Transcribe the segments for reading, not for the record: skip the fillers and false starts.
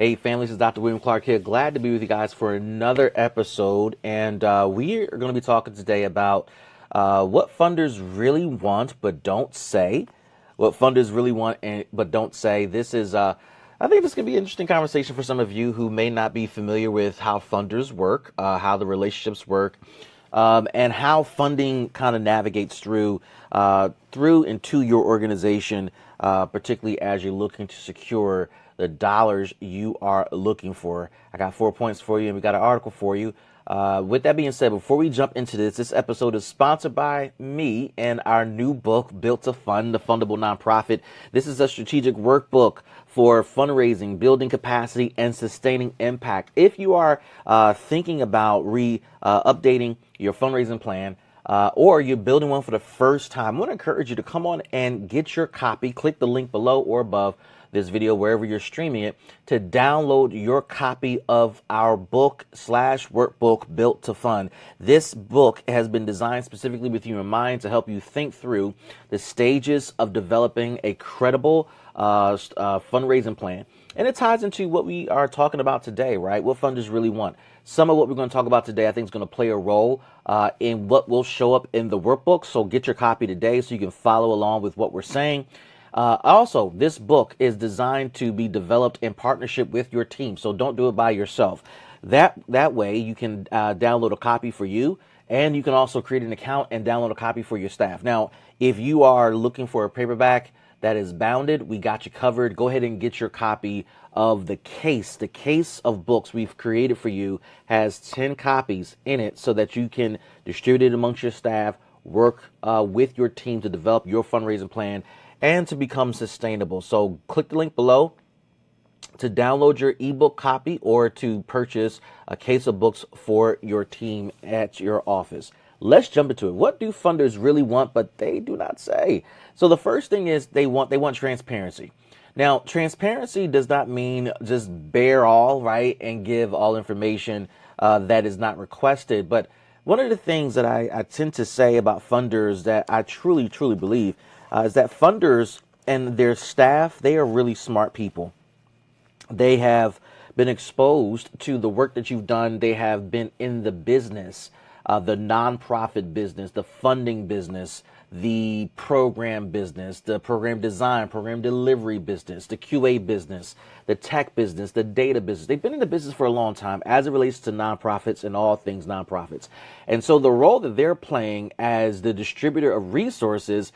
Hey, family, this is Dr. William Clark here. Glad to be with you guys for another episode. And we are going to be talking today about what funders really want but don't say. What funders really want but don't say. This is, I think this could be an interesting conversation for some of you who may not be familiar with how funders work, how the relationships work, and how funding kind of navigates through and to your organization, particularly as you're looking to secure the dollars you are looking for. I got 4 points for you, and we got an article for you. With that being said, before we jump into this episode is sponsored by me and our new book, Built to Fund, the Fundable Nonprofit. This is a strategic workbook for fundraising, building capacity, and sustaining impact. If you are thinking about updating your fundraising plan, or you're building one for the first time, I want to encourage you to come on and get your copy. Click the link below or above this video, wherever you're streaming it, to download your copy of our book/workbook Built to Fund. This book has been designed specifically with you in mind to help you think through the stages of developing a credible fundraising plan. And it ties into what we are talking about today, right? What funders really want. Some of what we're going to talk about today, I think, is going to play a role in what will show up in the workbook. So get your copy today so you can follow along with what we're saying. Also, this book is designed to be developed in partnership with your team. So don't do it by yourself. That way you can download a copy for you, and you can also create an account and download a copy for your staff. Now, if you are looking for a paperback that is bounded, we got you covered. Go ahead and get your copy of the case. The case of books we've created for you has 10 copies in it so that you can distribute it amongst your staff, work with your team to develop your fundraising plan, and to become sustainable. So click the link below to download your ebook copy or to purchase a case of books for your team at your office. Let's jump into it. What do funders really want, but they do not say? So the first thing is they want transparency. Now, transparency does not mean just bear all, right, and give all information that is not requested. But one of the things that I tend to say about funders that I truly believe is that funders and their staff, they are really smart people. They have been exposed to the work that you've done. They have been in the business, the nonprofit business, the funding business, the program business, the program design, program delivery business, the QA business, the tech business, the data business. They've been in the business for a long time as it relates to nonprofits and all things nonprofits. And so the role that they're playing as the distributor of resources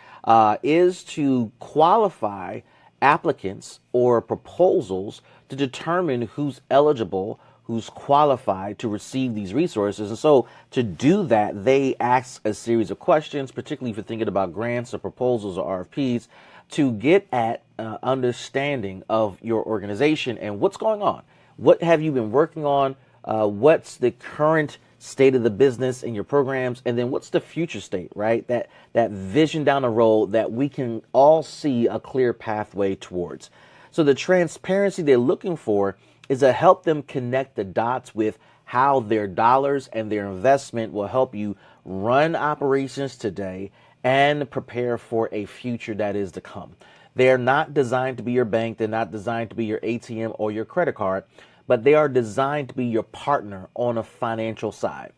is to qualify applicants or proposals to determine who's eligible, who's qualified to receive these resources. And so to do that, they ask a series of questions, particularly if you're thinking about grants or proposals or RFPs, to get at understanding of your organization and what's going on. What have you been working on? What's the current state of the business in your programs? And then what's the future state, right? That vision down the road that we can all see a clear pathway towards. So the transparency they're looking for is to help them connect the dots with how their dollars and their investment will help you run operations today and prepare for a future that is to come. They're not designed to be your bank. They're not designed to be your ATM or your credit card, but they are designed to be your partner on a financial side.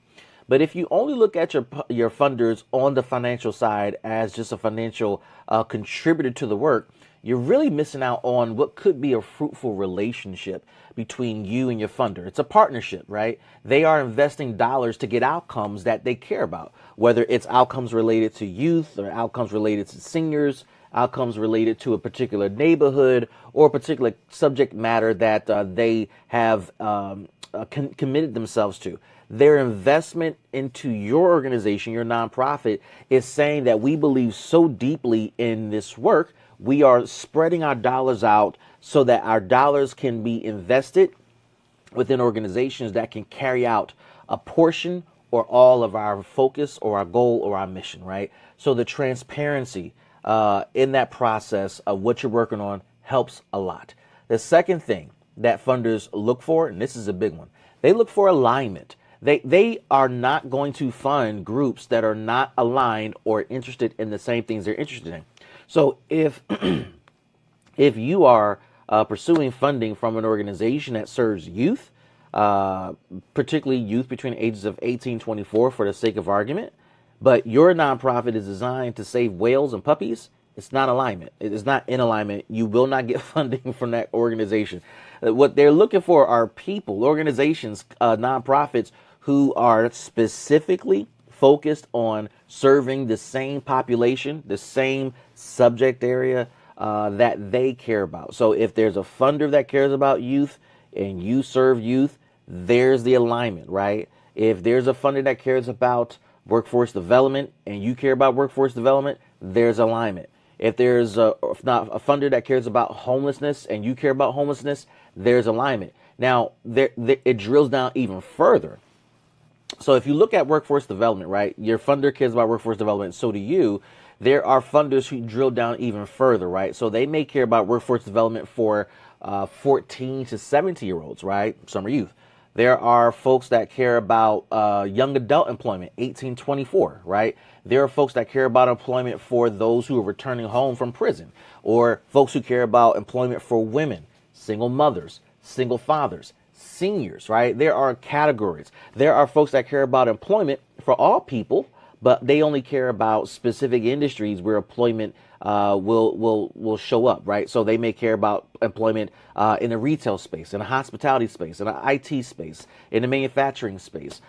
But if you only look at your funders on the financial side as just a financial contributor to the work, you're really missing out on what could be a fruitful relationship between you and your funder. It's a partnership, right? They are investing dollars to get outcomes that they care about, whether it's outcomes related to youth or outcomes related to seniors, outcomes related to a particular neighborhood or a particular subject matter that they have committed themselves to. Their investment into your organization, your nonprofit, is saying that we believe so deeply in this work, we are spreading our dollars out so that our dollars can be invested within organizations that can carry out a portion or all of our focus or our goal or our mission, right? So the transparency in that process of what you're working on helps a lot. The second thing that funders look for, and this is a big one, they look for alignment. They are not going to fund groups that are not aligned or interested in the same things they're interested in. So if you are pursuing funding from an organization that serves youth, particularly youth between the ages of 18 and 24 for the sake of argument, but your nonprofit is designed to save whales and puppies, it's not alignment. It is not in alignment. You will not get funding from that organization. What they're looking for are people, organizations, nonprofits who are specifically focused on serving the same population, the same subject area that they care about. So if there's a funder that cares about youth and you serve youth, there's the alignment, right? If there's a funder that cares about workforce development and you care about workforce development, there's alignment. If there's if not a funder that cares about homelessness and you care about homelessness, there's alignment. Now, it drills down even further. So if you look at workforce development, right, your funder cares about workforce development, so do you. There are funders who drill down even further, right? So they may care about workforce development for 14 to 17-year-olds, right? Some are youth. There are folks that care about young adult employment, 18-24, right? There are folks that care about employment for those who are returning home from prison, or folks who care about employment for women, single mothers, single fathers, seniors, right? There are categories. There are folks that care about employment for all people, but they only care about specific industries where employment will show up, right? So they may care about employment in the retail space, in the hospitality space, in the IT space, in the manufacturing space,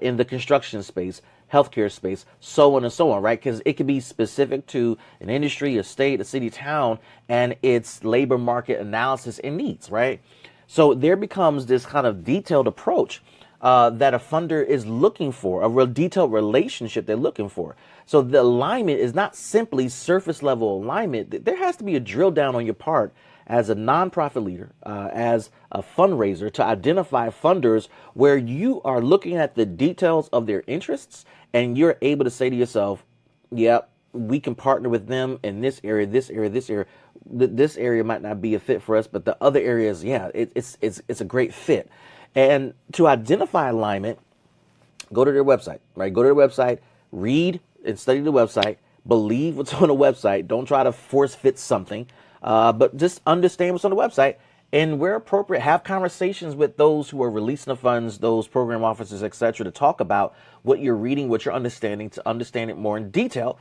in the construction space, healthcare space, so on and so on, right? Because it could be specific to an industry, a state, a city, town, and its labor market analysis and needs, right? So there becomes this kind of detailed approach that a funder is looking for, a real detailed relationship they're looking for. So the alignment is not simply surface level alignment. There has to be a drill down on your part as a nonprofit leader, as a fundraiser, to identify funders where you are looking at the details of their interests and you're able to say to yourself, yep, we can partner with them in this area, this area, this area. This area might not be a fit for us, but the other areas, yeah, it's a great fit. And to identify alignment, go to their website, right? Go to their website, read and study the website, believe what's on the website. Don't try to force fit something, but just understand what's on the website. And where appropriate, have conversations with those who are releasing the funds, those program officers, etc., to talk about what you're reading, what you're understanding, to understand it more in detail,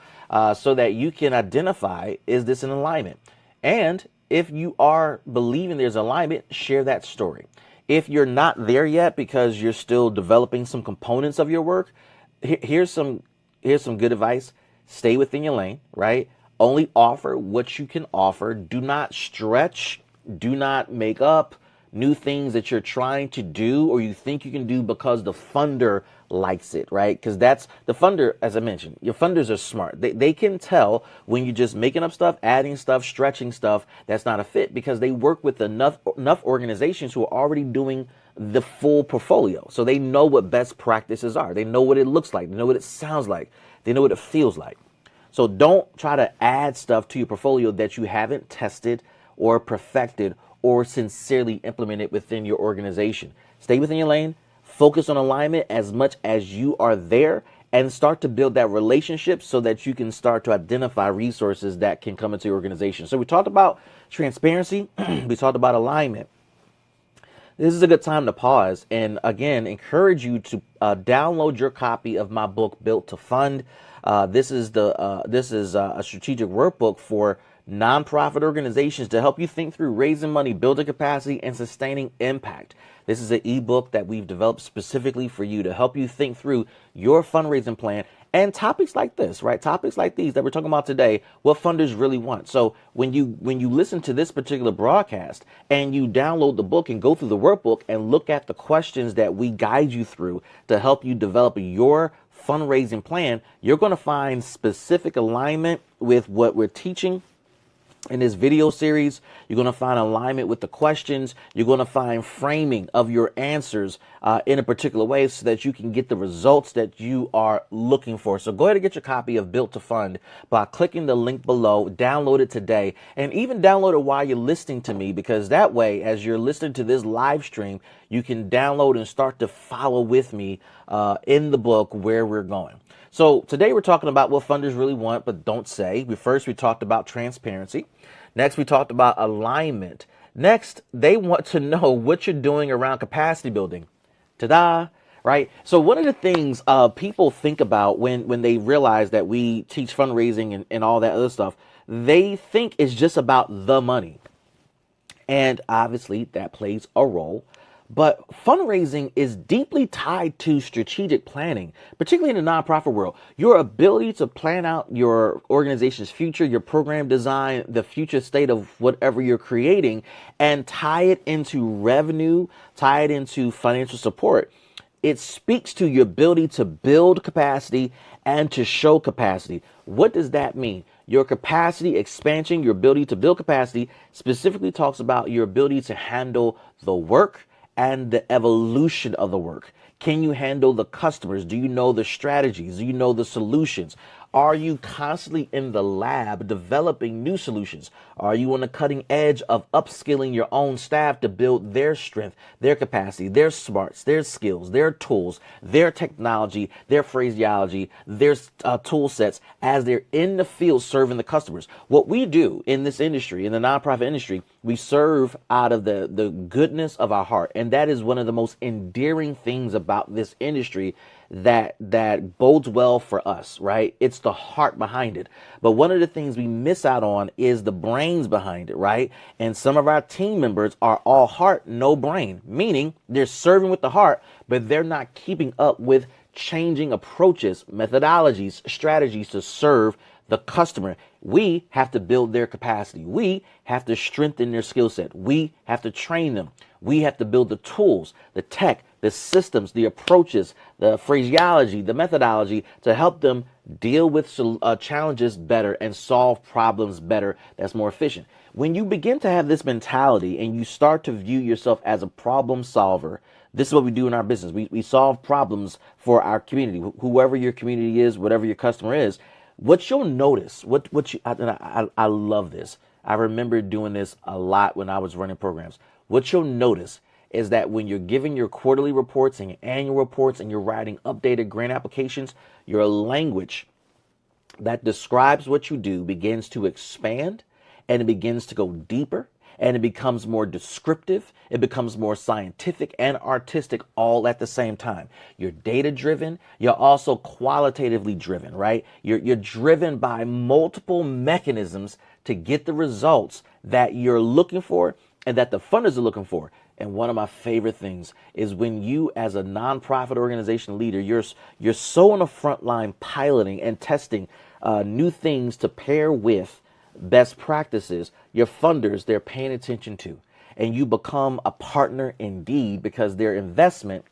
so that you can identify, is this in alignment? And if you are believing there's alignment, share that story. If you're not there yet because you're still developing some components of your work, here's some good advice. Stay within your lane, right? Only offer what you can offer. Do not stretch. Do not make up new things that you're trying to do or you think you can do because the funder likes it, right? Because that's the funder, as I mentioned, your funders are smart. They can tell when you're just making up stuff, adding stuff, stretching stuff that's not a fit, because they work with enough organizations who are already doing the full portfolio. So they know what best practices are. They know what it looks like. They know what it sounds like. They know what it feels like. So don't try to add stuff to your portfolio that you haven't tested or perfected or sincerely implemented within your organization. Stay within your lane, focus on alignment as much as you are there, and start to build that relationship so that you can start to identify resources that can come into your organization. So we talked about transparency, we talked about alignment. This is a good time to pause and, again, encourage you to download your copy of my book, Built to Fund. This is a strategic workbook for nonprofit organizations to help you think through raising money, building capacity, and sustaining impact. This is an ebook that we've developed specifically for you to help you think through your fundraising plan and topics like this, right? Topics like these that we're talking about today, what funders really want. So when you listen to this particular broadcast and you download the book and go through the workbook and look at the questions that we guide you through to help you develop your fundraising plan, you're going to find specific alignment with what we're teaching in this video series. You're going to find alignment with the questions. You're going to find framing of your answers in a particular way so that you can get the results that you are looking for. So go ahead and get your copy of Built to Fund by clicking the link below. Download it today, and even download it while you're listening to me, because that way, as you're listening to this live stream, you can download and start to follow with me in the book where we're going. So today we're talking about what funders really want but don't say. First we talked about transparency. Next we talked about alignment. Next, they want to know what you're doing around capacity building. Ta-da, right? So one of the things people think about when they realize that we teach fundraising and all that other stuff, they think it's just about the money. And obviously that plays a role. But fundraising is deeply tied to strategic planning, particularly in the nonprofit world. Your ability to plan out your organization's future, your program design, the future state of whatever you're creating, and tie it into revenue, tie it into financial support. It speaks to your ability to build capacity and to show capacity. What does that mean? Your capacity expansion, your ability to build capacity specifically talks about your ability to handle the work and the evolution of the work. Can you handle the customers? Do you know the strategies? Do you know the solutions? Are you constantly in the lab developing new solutions? Are you on the cutting edge of upskilling your own staff to build their strength, their capacity, their smarts, their skills, their tools, their technology, their phraseology, their tool sets as they're in the field serving the customers? What we do in this industry, in the nonprofit industry, we serve out of the goodness of our heart. And that is one of the most endearing things about this industry that bodes well for us, right? It's the heart behind it. But one of the things we miss out on is the brains behind it, right? And some of our team members are all heart, no brain, meaning they're serving with the heart, but they're not keeping up with changing approaches, methodologies, strategies to serve the customer. We have to build their capacity. We have to strengthen their skill set. We have to train them. We have to build the tools, the tech, the systems, the approaches, the phraseology, the methodology to help them deal with challenges better and solve problems better. That's more efficient. When you begin to have this mentality and you start to view yourself as a problem solver, this is what we do in our business. We solve problems for our community, whoever your community is, whatever your customer is. What you'll notice, I love this. I remember doing this a lot when I was running programs. What you'll notice is that when you're giving your quarterly reports and your annual reports and you're writing updated grant applications, your language that describes what you do begins to expand and it begins to go deeper and it becomes more descriptive. It becomes more scientific and artistic all at the same time. You're data driven. You're also qualitatively driven, right? You're driven by multiple mechanisms to get the results that you're looking for and that the funders are looking for. And one of my favorite things is when you, as a nonprofit organization leader, you're so on the front line piloting and testing new things to pair with best practices. Your funders, they're paying attention to, and you become a partner indeed, because their investment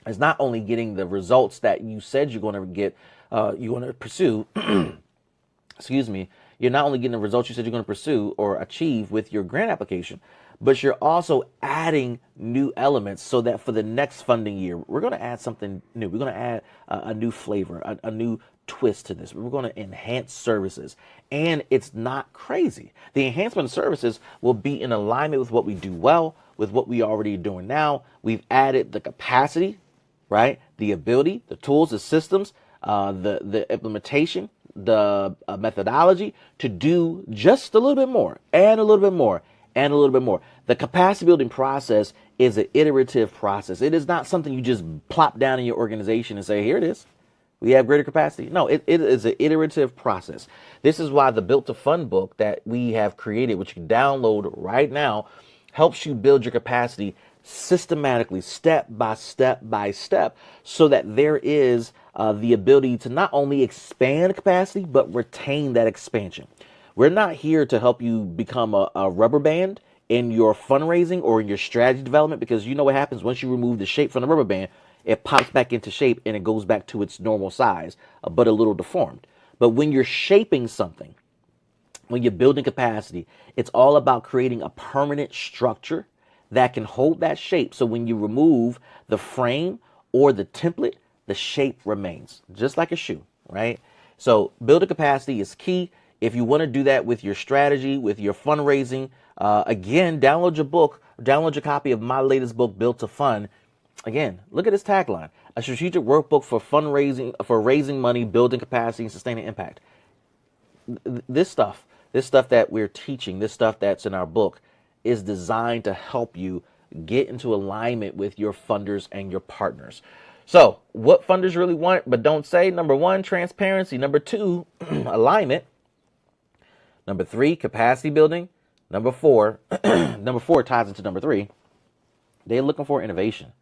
is not only getting the results that you said you're going to get, you want to pursue. Excuse me. You're not only getting the results you said you're going to pursue or achieve with your grant application, but you're also adding new elements so that for the next funding year, we're going to add something new. We're going to add a new flavor, a new twist to this. We're going to enhance services. And it's not crazy. The enhancement of services will be in alignment with what we do well, with what we already are doing now. We've added the capacity, right? The ability, the tools, the systems, the implementation, the methodology to do just a little bit more and a little bit more and a little bit more. The capacity building process is an iterative process. It is not something you just plop down in your organization and say, here it is. We have greater capacity. No, it is an iterative process. This is why the Built to Fund book that we have created, which you can download right now, helps you build your capacity systematically, step by step by step, so that there is the ability to not only expand capacity, but retain that expansion. We're not here to help you become a rubber band in your fundraising or in your strategy development, because you know what happens once you remove the shape from the rubber band. It pops back into shape and it goes back to its normal size, but a little deformed. But when you're shaping something, when you're building capacity, it's all about creating a permanent structure that can hold that shape. So when you remove the frame or the template, the shape remains, just like a shoe, right? So building capacity is key. If you want to do that with your strategy, with your fundraising, again, download your book, download your copy of my latest book, Built to Fund. Again, look at this tagline: a strategic workbook for fundraising, for raising money, building capacity, and sustaining impact. This stuff that we're teaching, this stuff that's in our book, is designed to help you get into alignment with your funders and your partners. So what funders really want but don't say: number one, transparency; number two, alignment; number three, capacity building; number four, number four ties into number three. They're looking for innovation.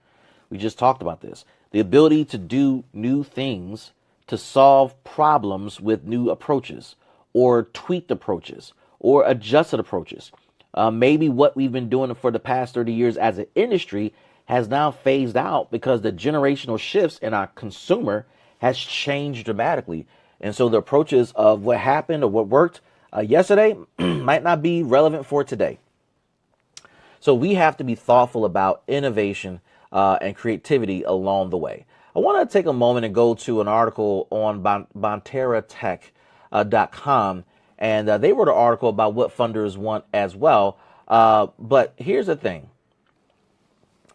We just talked about this. The ability to do new things, to solve problems with new approaches, or tweaked approaches, or adjusted approaches. Maybe what we've been doing for the past 30 years as an industry has now phased out because the generational shifts in our consumer has changed dramatically. And so the approaches of what happened or what worked yesterday might not be relevant for today. So we have to be thoughtful about innovation and creativity along the way. I want to take a moment and go to an article on bonterratech.com, and they wrote an article about what funders want as well. But here's the thing.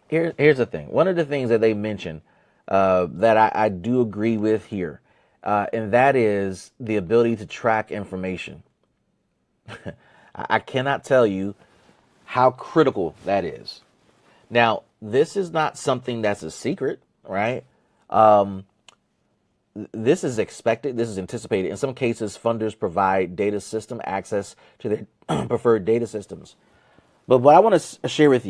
Here's the thing. One of the things that they mentioned that I do agree with here, and that is the ability to track information. I cannot tell you how critical that is. Now, this is not something that's a secret, right? This is expected. This is anticipated. In some cases, funders provide data system access to their preferred data systems. But what I want to share with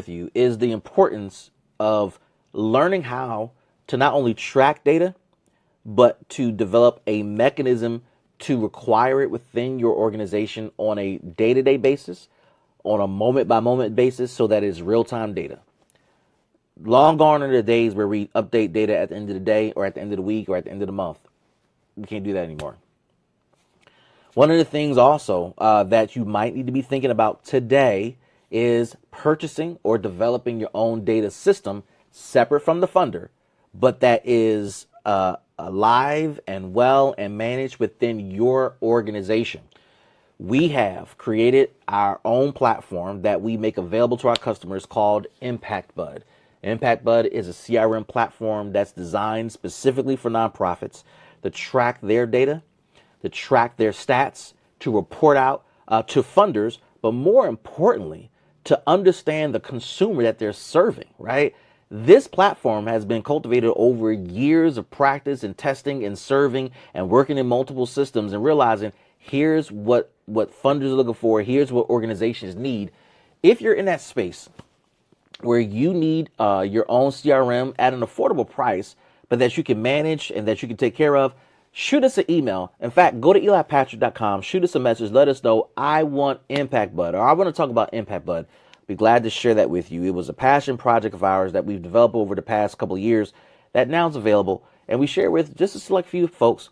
you is the importance of learning how to not only track data, but to develop a mechanism to require it within your organization on a day-to-day basis, on a moment-by-moment basis, so that it's real-time data. Long gone are the days where we update data at the end of the day or at the end of the week or at the end of the month. We can't do that anymore. One of the things also that you might need to be thinking about today is purchasing or developing your own data system separate from the funder, but that is alive and well and managed within your organization. We have created our own platform that we make available to our customers called Impact Bud. Impact Bud is a CRM platform that's designed specifically for nonprofits to track their data, to track their stats, to report out to funders, but more importantly, to understand the consumer that they're serving, right? This platform has been cultivated over years of practice and testing and serving and working in multiple systems and realizing here's what funders are looking for, here's what organizations need. If you're in that space where you need your own CRM at an affordable price, but that you can manage and that you can take care of, shoot us an email. In fact, go to elipatrick.com, shoot us a message, let us know, I want Impact Bud, or I want to talk about Impact Bud. Be glad to share that with you. It was a passion project of ours that we've developed over the past couple of years that now is available, and we share with just a select few folks.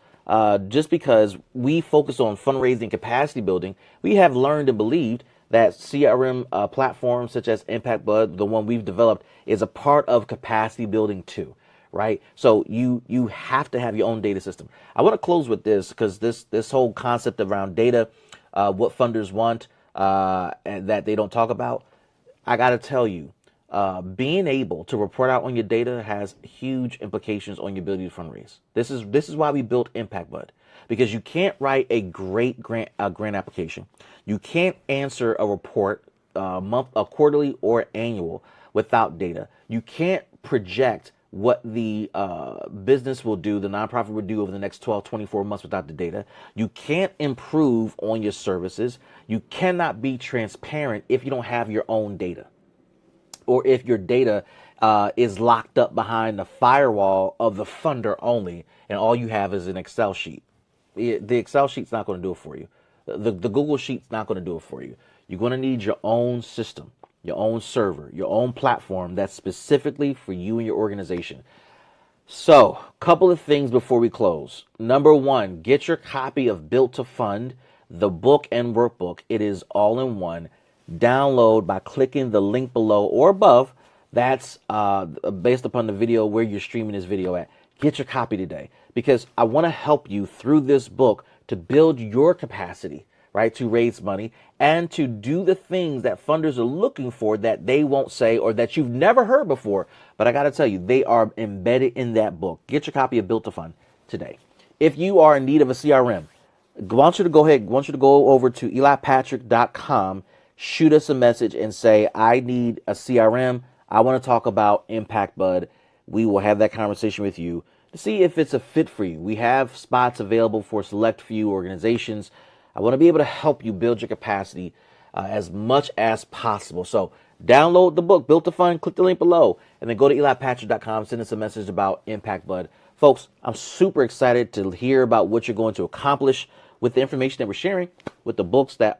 Just because we focus on fundraising, capacity building, we have learned and believed that CRM platforms such as Impact Bud, the one we've developed, is a part of capacity building too, right? So you have to have your own data system. I want to close with this because this whole concept around data, what funders want and that they don't talk about, I got to tell you, being able to report out on your data has huge implications on your ability to fundraise. This is why we built Impact Bud, because you can't write a great grant application. You can't answer a report, quarterly or annual, without data. You can't project what the business will do, the nonprofit will do over the next 12, 24 months without the data. You can't improve on your services. You cannot be transparent if you don't have your own data, or if your data is locked up behind the firewall of the funder only, and all you have is an Excel sheet. The Excel sheet's not going to do it for you. The Google Sheet's not going to do it for you. You're going to need your own system, your own server, your own platform that's specifically for you and your organization. So, a couple of things before we close. Number one, get your copy of Built to Fund, the book and workbook. It is all in one. Download by clicking the link below or above. That's based upon the video where you're streaming this video at. Get your copy today, because I want to help you through this book to build your capacity, right, to raise money and to do the things that funders are looking for that they won't say or that you've never heard before. But I got to tell you, they are embedded in that book. Get your copy of Built to Fund today. If you are in need of a CRM, I want you to go ahead. I want you to go over to elipatrick.com, shoot us a message and say, I need a CRM. I want to talk about Impact Bud. We will have that conversation with you to see if it's a fit for you. We have spots available for select few organizations. I want to be able to help you build your capacity as much as possible. So download the book, Built to Fund, click the link below, and then go to elipatrick.com, send us a message about Impact Bud. Folks, I'm super excited to hear about what you're going to accomplish with the information that we're sharing, with the books that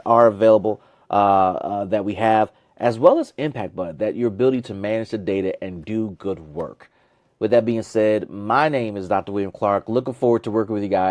are available, that we have, as well as Impact Bud, that your ability to manage the data and do good work. With that being said, my name is Dr. William Clark. Looking forward to working with you guys.